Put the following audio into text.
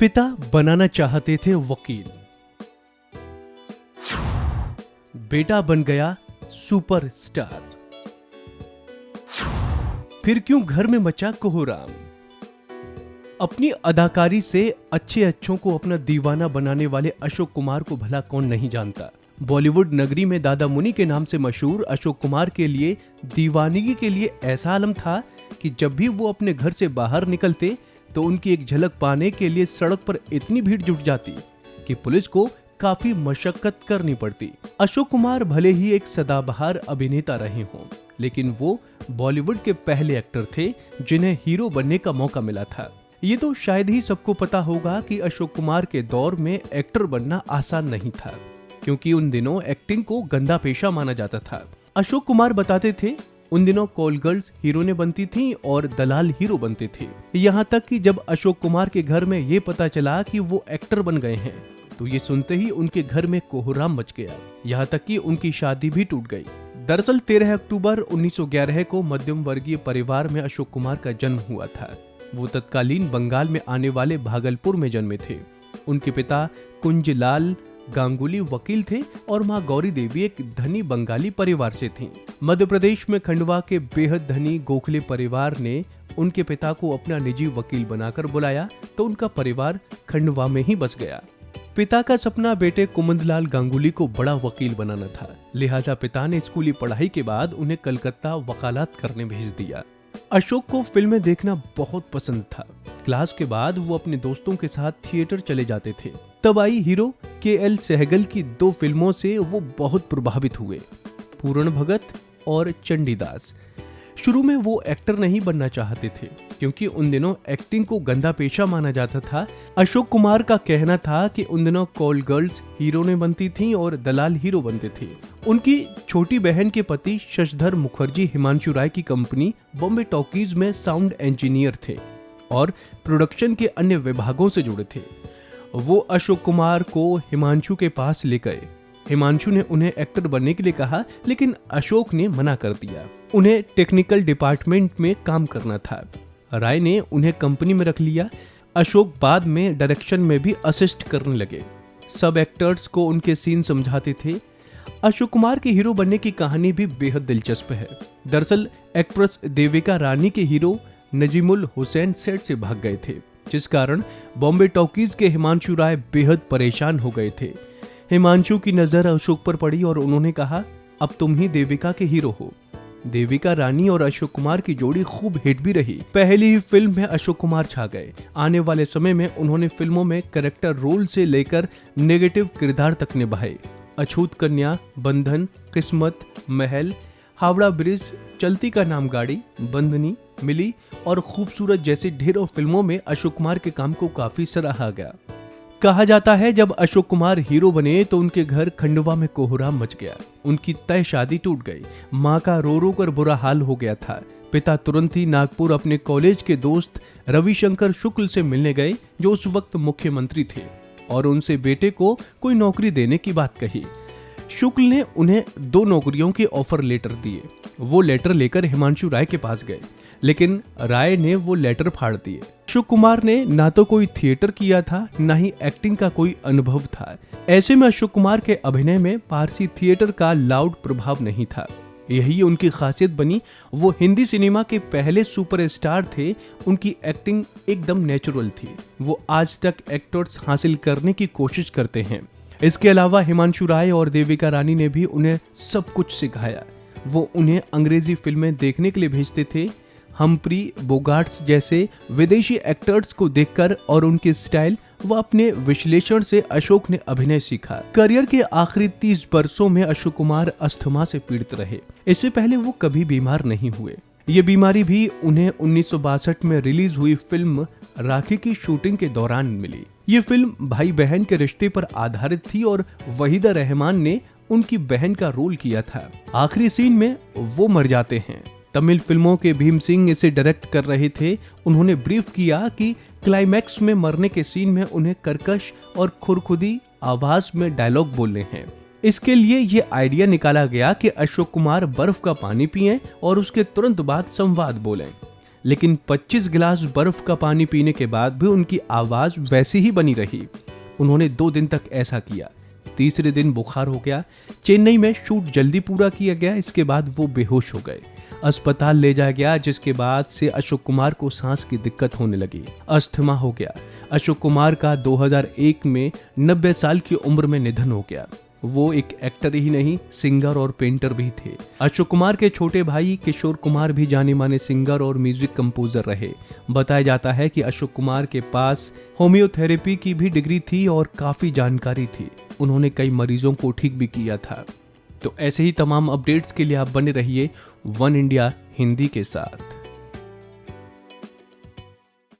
पिता बनाना चाहते थे वकील, बेटा बन गया सुपरस्टार। फिर क्यों घर में मचा कोहराम। अपनी अदाकारी से अच्छों को अपना दीवाना बनाने वाले अशोक कुमार को भला कौन नहीं जानता। बॉलीवुड नगरी में दादा मुनि के नाम से मशहूर अशोक कुमार के लिए दीवानगी के लिए ऐसा आलम था कि जब भी वो अपने घर से बाहर निकलते तो उनकी एक झलक पाने के लिए सड़क पर इतनी भीड़ जुट जाती कि पुलिस को काफी मशक्कत करनी पड़ती। अशोक कुमार भले ही एक सदाबहार अभिनेता रहे हों, लेकिन वो बॉलीवुड के पहले एक्टर थे जिन्हें हीरो बनने का मौका मिला था। ये तो शायद ही सबको पता होगा कि अशोक कुमार के दौर में एक्टर बनना आसान नहीं था, क्योंकि उन दिनों एक्टिंग को गंदा पेशा माना जाता था। अशोक कुमार बताते थे, उन दिनों कॉल गर्ल्स हीरोइनें बनती थीं और दलाल हीरो बनते थे। यहाँ तक कि जब अशोक कुमार के घर में ये पता चला कि वो एक्टर बन गए हैं तो ये सुनते ही उनके घर में कोहराम मच गया। यहाँ तक कि उनकी शादी भी टूट गई। दरअसल 13 अक्टूबर 1911 को मध्यम वर्गीय परिवार में अशोक कुमार का जन्म हुआ था। वो तत्कालीन बंगाल में आने वाले भागलपुर में जन्मे थे। उनके पिता कुंजलाल गांगुली वकील थे और मां गौरी देवी एक धनी बंगाली परिवार से थीं। मध्य प्रदेश में खंडवा के बेहद धनी गोखले परिवार ने उनके पिता को अपना निजी वकील बनाकर बुलाया तो उनका परिवार खंडवा में ही बस गया। पिता का सपना बेटे कुमुदलाल गांगुली को बड़ा वकील बनाना था, लिहाजा पिता ने स्कूली पढ़ाई के बाद उन्हें कलकत्ता वकालत करने भेज दिया। अशोक को फिल्में देखना बहुत पसंद था। क्लास के बाद वो अपने दोस्तों के साथ थिएटर चले जाते थे। तब आई हीरो के.एल. सहगल की 2 फिल्मों से वो बहुत प्रभावित हुए, पूरण भगत और चंडीदास। शुरू में वो एक्टर नहीं बनना चाहते थे क्योंकि उन दिनों एक्टिंग को गंदा पेशा माना जाता था। अशोक कुमार का कहना था कि उन दिनों कॉल गर्ल्स हीरोइनें बनती थीं और दलाल हीरो बनते थे। उनकी छोटी बहन के पति शशधर मुखर्जी हिमांशु राय की कंपनी बॉम्बे टॉकीज में साउंड इंजीनियर थे और प्रोडक्शन के अन्य विभागों से जुड़े थे। वो अशोक कुमार को हिमांशु के पास ले गए। हिमांशु ने उन्हें एक्टर बनने के लिए कहा, लेकिन अशोक ने मना कर दिया। उन्हें टेक्निकल डिपार्टमेंट में काम करना था। राय ने उन्हें कंपनी में रख लिया। अशोक बाद में डायरेक्शन में भी असिस्ट करने लगे। सब एक्टर्स को उनके सीन समझाते थे। अशोक कुमार के हीरो बनने की कहानी भी बेहद दिलचस्प है। दरअसल एक्ट्रेस देविका रानी के हीरो नजीमुल हुसैन सेट से भाग गए थे, जिस कारण बॉम्बे टॉकीज के हिमांशु राय बेहद परेशान हो गए थे। हिमांशु की नजर अशोक पर पड़ी और उन्होंने कहा, अब तुम ही देविका के हीरो हो। देविका रानी और अशोक कुमार की जोड़ी खूब हिट भी रही। पहली ही फिल्म में अशोक कुमार छा गए। आने वाले समय में उन्होंने फिल्मों में कैरेक्टर रोल से लेकर नेगेटिव किरदार तक निभाए। अछूत कन्या, बंधन, किस्मत, महल, हावड़ा ब्रिज, चलती का नाम गाड़ी, बंदनी, मिली और खूबसूरत जैसी ढेरों फिल्मों में अशोक कुमार के काम को काफी सराहा गया। कहा जाता है जब अशोक कुमार हीरो बने तो उनके घर खंडवा में कोहराम मच गया। उनकी तय शादी टूट गई। माँ का रो रो कर बुरा हाल हो गया था। पिता तुरंत ही नागपुर अपने कॉलेज के दोस्त रविशंकर शुक्ल से मिलने गए, जो उस वक्त मुख्यमंत्री थे, और उनसे बेटे को कोई नौकरी देने की बात कही। शुक्ल ने उन्हें 2 नौकरियों के ऑफर लेटर दिए। वो लेटर लेकर हिमांशु राय के पास गए, लेकिन राय ने वो लेटर फाड़ दिए। अशोक कुमार ने ना तो कोई थिएटर किया था, ना ही एक्टिंग का कोई अनुभव था। ऐसे में अशोक कुमार के अभिनय में पारसी थिएटर का लाउड प्रभाव नहीं था। यही उनकी खासियत बनी। वो हिंदी सिनेमा के पहले सुपरस्टार थे। उनकी एक्टिंग एकदम नेचुरल थी। वो आज तक एक्टर्स हासिल करने की कोशिश करते हैं। इसके अलावा हिमांशु राय और देविका रानी ने भी उन्हें सब कुछ सिखाया। वो उन्हें अंग्रेजी फिल्में देखने के लिए भेजते थे। हम्फ्री बोगार्ट्स जैसे विदेशी एक्टर्स को देखकर और उनके स्टाइल व अपने विश्लेषण से अशोक ने अभिनय सीखा। करियर के आखिरी 30 वर्षों में अशोक कुमार अस्थमा से पीड़ित रहे। इससे पहले वो कभी बीमार नहीं हुए। ये बीमारी भी उन्हें 1962 में रिलीज हुई फिल्म राखी की शूटिंग के दौरान मिली। ये फिल्म भाई बहन के रिश्ते पर आधारित थी और वहीदा रहमान ने उनकी बहन का रोल किया था। आखिरी सीन में वो मर जाते हैं। तमिल फिल्मों के भीम सिंह इसे डायरेक्ट कर रहे थे। उन्होंने ब्रीफ किया कि क्लाइमैक्स में मरने के सीन में उन्हें कर्कश और खुरखुदी आवाज में डायलॉग बोलने हैं। इसके लिए ये आइडिया निकाला गया कि अशोक कुमार बर्फ का पानी पिएं और उसके तुरंत बाद संवाद बोलें। लेकिन 25 गिलास बर्फ का पानी पीने के बाद भी उनकी आवाज वैसी ही बनी रही। उन्होंने 2 दिन तक ऐसा किया। तीसरे दिन बुखार हो गया। चेन्नई में शूट जल्दी पूरा किया गया। इसके बाद वो बेहोश हो गए। अस्पताल ले जाया गया, जिसके बाद से अशोक कुमार को सांस की दिक्कत होने लगी। अस्थमा हो गया। अशोक कुमार का 2001 में 90 साल की उम्र में निधन हो गया। वो एक एक्टर ही नहीं, सिंगर और पेंटर भी थे। अशोक कुमार के छोटे भाई किशोर कुमार भी जाने माने सिंगर और म्यूजिक कंपोजर रहे। बताया जाता है कि अशोक कुमार के पास होम्योथेरेपी की भी डिग्री थी और काफी जानकारी थी। उन्होंने कई मरीजों को ठीक भी किया था। तो ऐसे ही तमाम अपडेट्स के लिए आप बने रहिए वन इंडिया हिंदी के साथ।